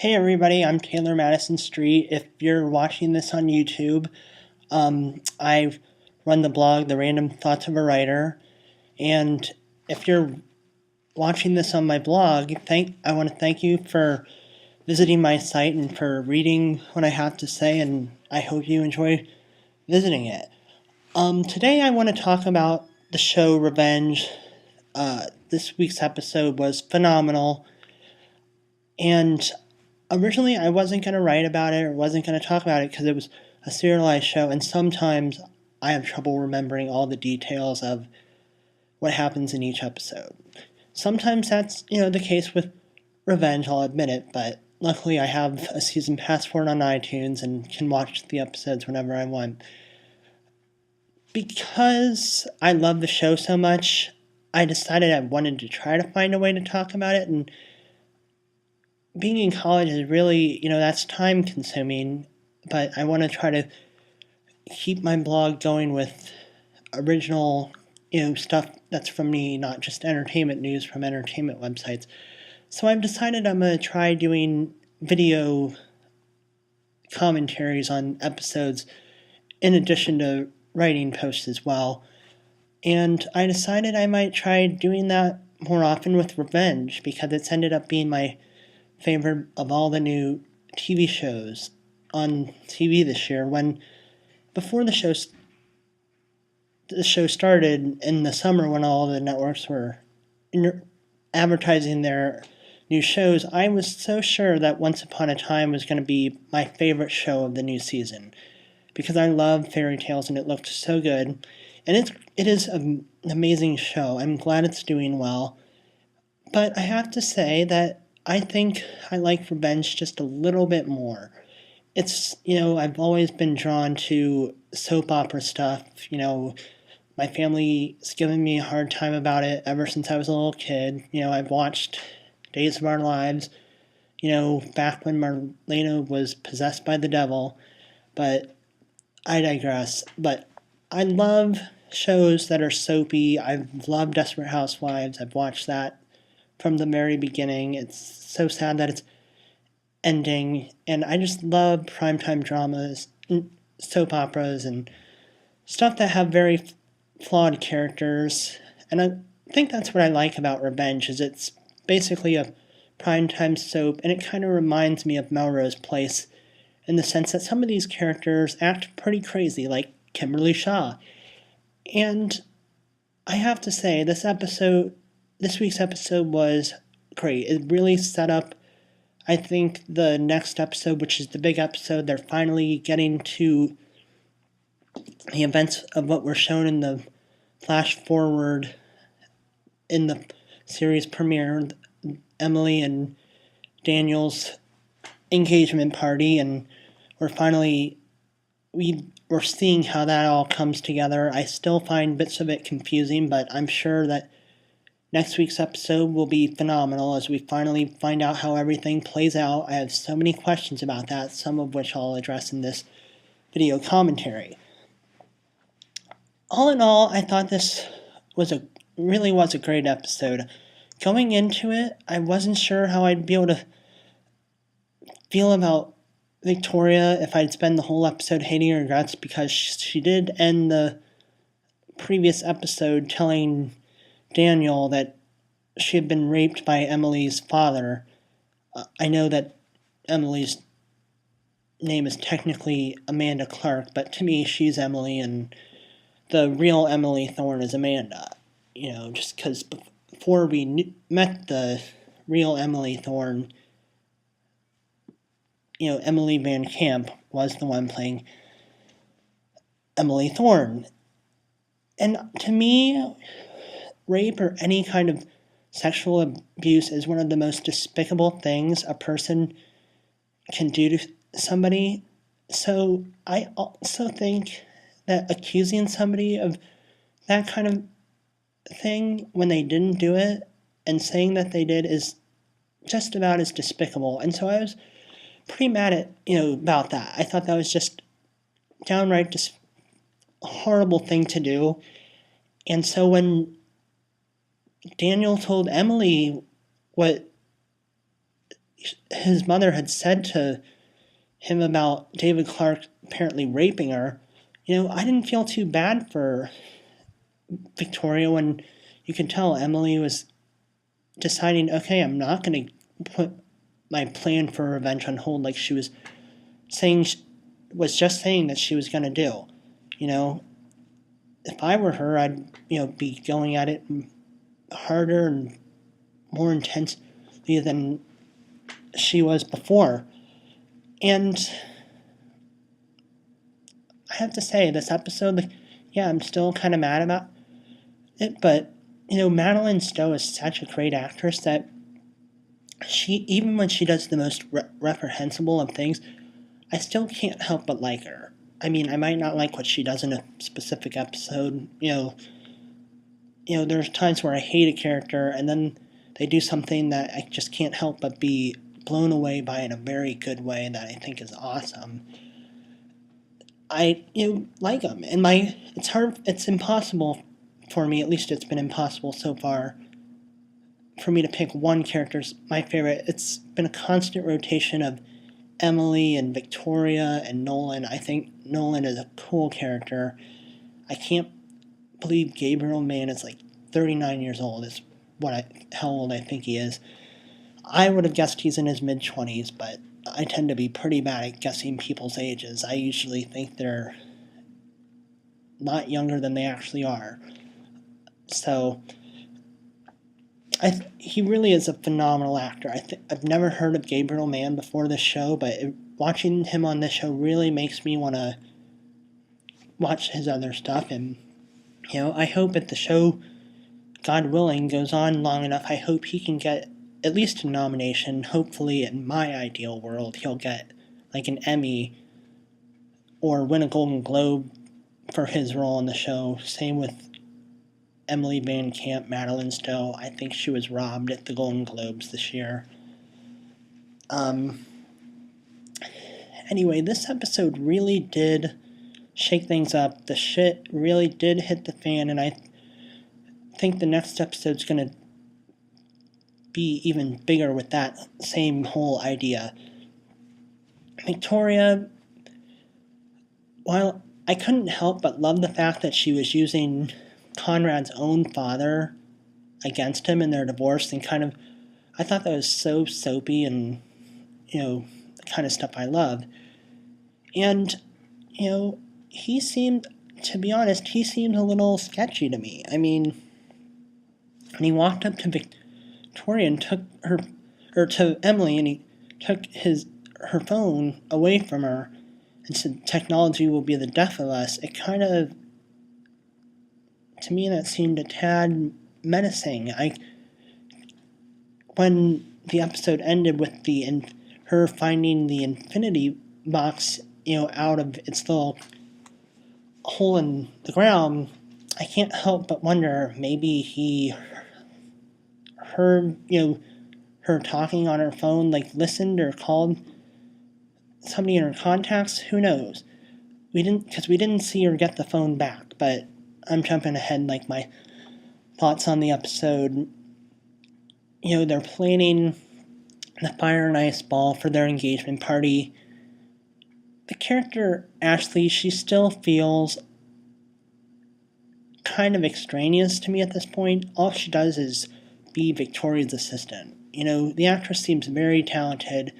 Hey everybody, I'm Taylor Madison Street. If you're watching this on YouTube, I run the blog The Random Thoughts of a Writer, and if you're watching this on my blog, I want to thank you for visiting my site and for reading what I have to say, and I hope you enjoy visiting it. Today I want to talk about the show Revenge. This week's episode was phenomenal, and originally I wasn't going to write about it or wasn't going to talk about it because it was a serialized show, and sometimes I have trouble remembering all the details of what happens in each episode. Sometimes that's, the case with Revenge, I'll admit it, but luckily I have a season pass for it on iTunes and can watch the episodes whenever I want. Because I love the show so much, I decided I wanted to try to find a way to talk about it, and being in college is really, that's time consuming, but I want to try to keep my blog going with original, stuff that's from me, not just entertainment news from entertainment websites. So I've decided I'm going to try doing video commentaries on episodes in addition to writing posts as well. And I decided I might try doing that more often with Revenge because it's ended up being my favorite of all the new TV shows on TV this year. Before the show started in the summer, when all the networks were advertising their new shows, I was so sure that Once Upon a Time was going to be my favorite show of the new season because I love fairy tales and it looked so good. And it is an amazing show. I'm glad it's doing well. But I have to say that I think I like Revenge just a little bit more. It's, I've always been drawn to soap opera stuff. My family's given me a hard time about it ever since I was a little kid. I've watched Days of Our Lives, back when Marlena was possessed by the devil. But I digress. But I love shows that are soapy. I've loved Desperate Housewives. I've watched that from the very beginning. It's so sad that it's ending. And I just love primetime dramas, soap operas, and stuff that have very flawed characters. And I think that's what I like about Revenge, is it's basically a primetime soap, and it kind of reminds me of Melrose Place in the sense that some of these characters act pretty crazy, like Kimberly Shaw. And I have to say, this week's episode was great. It really set up, I think, the next episode, which is the big episode. They're finally getting to the events of what were shown in the flash forward in the series premiere, Emily and Daniel's engagement party, and we're seeing how that all comes together. I still find bits of it confusing, but I'm sure that next week's episode will be phenomenal as we finally find out how everything plays out. I have so many questions about that, some of which I'll address in this video commentary. All in all, I thought this really was a great episode. Going into it, I wasn't sure how I'd be able to feel about Victoria if I'd spend the whole episode hating her guts, because she did end the previous episode telling Daniel that she had been raped by Emily's father. I know that Emily's name is technically Amanda Clark, but to me she's Emily and the real Emily Thorne is Amanda. Just because before we met the real Emily Thorne, Emily Van Camp was the one playing Emily Thorne. And to me, rape or any kind of sexual abuse is one of the most despicable things a person can do to somebody. So I also think that accusing somebody of that kind of thing when they didn't do it and saying that they did is just about as despicable. And so I was pretty mad at, about that. I thought that was just downright just a horrible thing to do. And so when Daniel told Emily what his mother had said to him about David Clark apparently raping her, I didn't feel too bad for Victoria when you could tell Emily was deciding, okay, I'm not going to put my plan for revenge on hold like she was just saying that she was going to do. If I were her, I'd be going at it harder and more intensely than she was before. And I have to say, this episode, I'm still kind of mad about it, but Madeline Stowe is such a great actress that she, even when she does the most reprehensible of things, I still can't help but like her. I mean, I might not like what she does in a specific episode. There's times where I hate a character, and then they do something that I just can't help but be blown away by in a very good way that I think is awesome. I like them, and it's impossible for me. At least it's been impossible so far for me to pick one character's my favorite. It's been a constant rotation of Emily and Victoria and Nolan. I think Nolan is a cool character. I can't believe Gabriel Mann is 39 years old. Is how old I think he is. I would have guessed he's in his mid-20s, but I tend to be pretty bad at guessing people's ages. I usually think they're not younger than they actually are. So he really is a phenomenal actor. I've never heard of Gabriel Mann before this show, but watching him on this show really makes me want to watch his other stuff. And, I hope that the show, God willing, goes on long enough. I hope he can get at least a nomination. Hopefully, in my ideal world, he'll get an Emmy or win a Golden Globe for his role in the show. Same with Emily Van Camp, Madeline Stowe. I think she was robbed at the Golden Globes this year. Anyway, this episode really did shake things up. The shit really did hit the fan, and I think the next episode's going to be even bigger with that same whole idea. Victoria, while I couldn't help but love the fact that she was using Conrad's own father against him in their divorce, and I thought that was so soapy and, the kind of stuff I love. And, to be honest, he seemed a little sketchy to me. I mean, when he walked up to Victoria and took to Emily, and he took her phone away from her and said, technology will be the death of us, it kind of, to me, that seemed a tad menacing. When the episode ended with her finding the infinity box, out of its little hole in the ground, I can't help but wonder, maybe he heard, her talking on her phone, listened or called somebody in her contacts. Who knows? Because we didn't see her get the phone back, but I'm jumping ahead, my thoughts on the episode. They're planning the fire and ice ball for their engagement party. The character Ashley, she still feels kind of extraneous to me at this point. All she does is be Victoria's assistant. The actress seems very talented.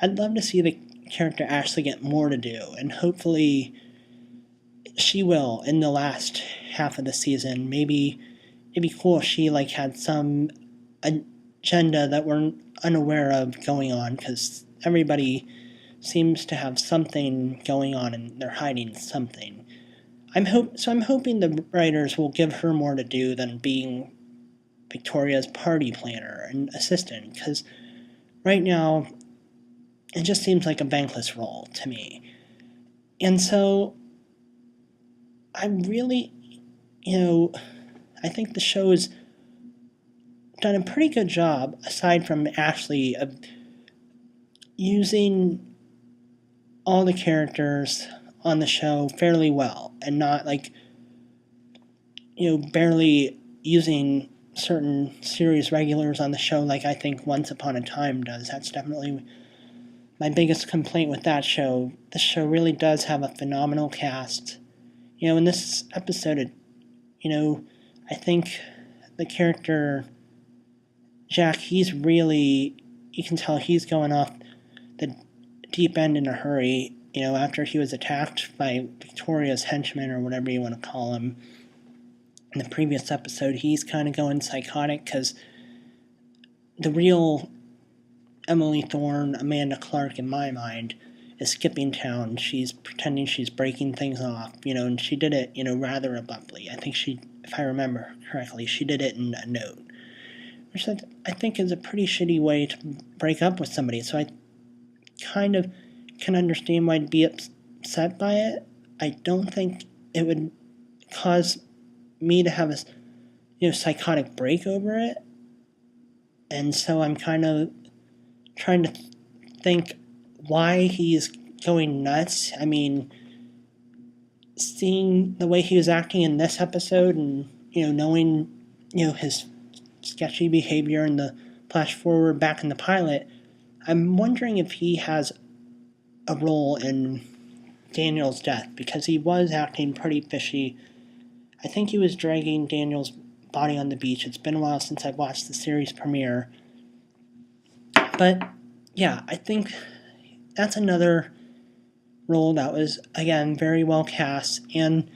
I'd love to see the character Ashley get more to do, and hopefully she will in the last half of the season. Maybe it'd be cool if she had some agenda that we're unaware of going on, because everybody seems to have something going on and they're hiding something. I'm hoping the writers will give her more to do than being Victoria's party planner and assistant, because right now it just seems like a thankless role to me. And so I really, I think the show's done a pretty good job, aside from Ashley, of using all the characters on the show fairly well, and not barely using certain series regulars on the show like I think Once Upon a Time does. That's definitely my biggest complaint with that show. The show really does have a phenomenal cast. In this episode, I think the character Jack, he's really, you can tell he's going off the deep end in a hurry, after he was attacked by Victoria's henchmen, or whatever you want to call him. In the previous episode, he's kind of going psychotic because the real Emily Thorne, Amanda Clark, in my mind, is skipping town. She's pretending she's breaking things off, and she did it, rather abruptly. I think if I remember correctly, she did it in a note, which I think is a pretty shitty way to break up with somebody. So I kind of can understand why I'd be upset by it. I don't think it would cause me to have a psychotic break over it. And so I'm kind of trying to think why he's going nuts. I mean, seeing the way he was acting in this episode and, knowing, his sketchy behavior in the flash forward back in the pilot, I'm wondering if he has a role in Daniel's death, because he was acting pretty fishy. I think he was dragging Daniel's body on the beach. It's been a while since I've watched the series premiere. But, yeah, I think that's another role that was, again, very well cast. And